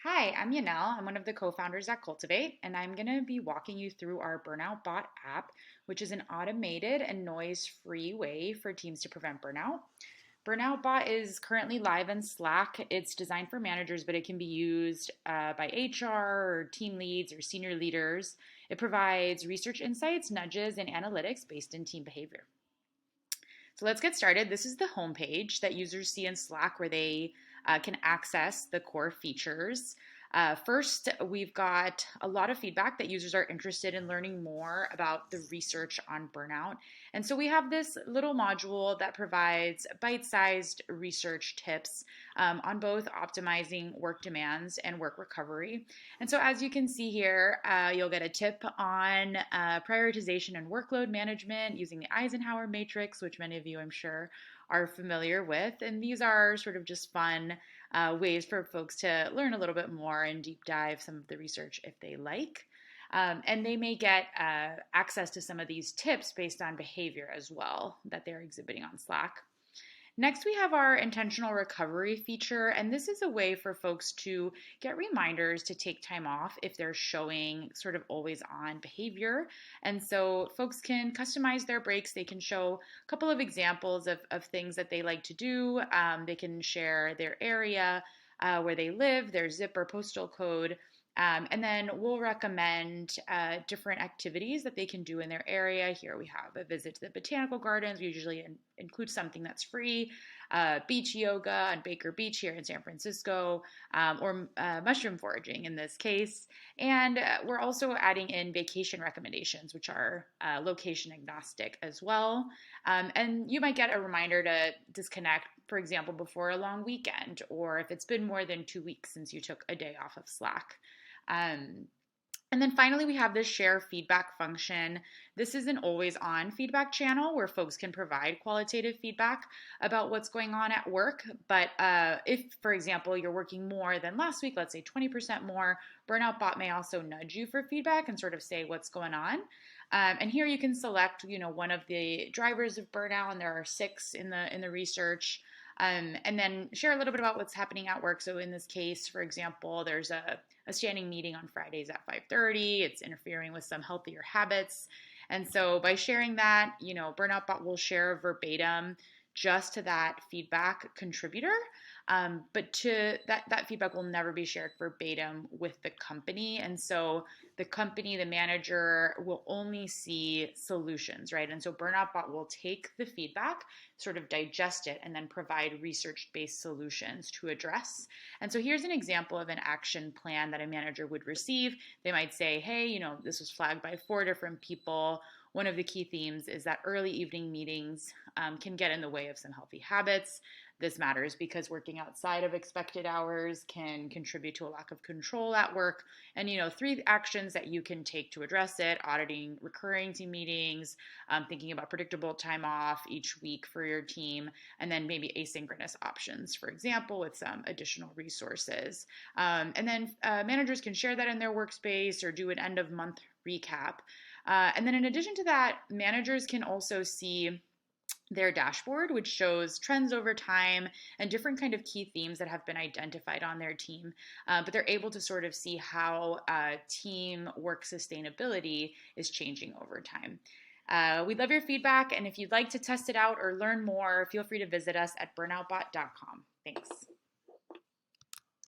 Hi, I'm Yanel. I'm one of the co-founders at Cultivate, and I'm going to be walking you through our Burnout Bot app, which is an automated and noise-free way for teams to prevent burnout. Burnout Bot is currently live in Slack. It's designed for managers, but it can be used by HR or team leads or senior leaders. It provides research insights, nudges, and analytics based in team behavior. So let's get started. This is the homepage that users see in Slack where they can access the core features. First, we've got a lot of feedback that users are interested in learning more about the research on burnout. And so we have this little module that provides bite-sized research tips on both optimizing work demands and work recovery. And so as you can see here, you'll get a tip on prioritization and workload management using the Eisenhower matrix, which many of you, I'm sure, are familiar with. And these are sort of just fun ways for folks to learn a little bit more and deep dive some of the research if they like. And they may get access to some of these tips based on behavior as well that they're exhibiting on Slack. Next, we have our intentional recovery feature, and this is a way for folks to get reminders to take time off if they're showing sort of always on behavior. And so folks can customize their breaks. They can show a couple of examples of things that they like to do. They can share their area where they live, their zip or postal code. And then we'll recommend different activities that they can do in their area. Here we have a visit to the botanical gardens. We usually include something that's free, beach yoga on Baker Beach here in San Francisco, or mushroom foraging in this case. And we're also adding in vacation recommendations, which are location agnostic as well. And you might get a reminder to disconnect, for example, before a long weekend, or if it's been more than 2 weeks since you took a day off of Slack. And then finally, we have this share feedback function. This is an always on feedback channel where folks can provide qualitative feedback about what's going on at work. But if, for example, you're working more than last week, let's say 20% more, Burnout Bot may also nudge you for feedback and sort of say what's going on. And here you can select, one of the drivers of burnout, and there are 6 in the research. And then share a little bit about what's happening at work. So in this case, for example, there's a standing meeting on Fridays at 5:30. It's interfering with some healthier habits. And so by sharing that, Burnout Bot will share verbatim just to that feedback contributor. But to that feedback will never be shared verbatim with the company. And so the company, the manager will only see solutions, right? And so Burnout Bot will take the feedback, sort of digest it, and then provide research-based solutions to address. And so here's an example of an action plan that a manager would receive. They might say, hey, this was flagged by 4 different people. One of the key themes is that early evening meetings can get in the way of some healthy habits. This matters because working outside of expected hours can contribute to a lack of control at work. And, 3 actions that you can take to address it: auditing recurring team meetings, thinking about predictable time off each week for your team, and then maybe asynchronous options, for example, with some additional resources. And then managers can share that in their workspace or do an end of month recap. And then in addition to that, managers can also see their dashboard, which shows trends over time and different kind of key themes that have been identified on their team. But they're able to sort of see how team work sustainability is changing over time. We'd love your feedback, and if you'd like to test it out or learn more, feel free to visit us at burnoutbot.com. Thanks.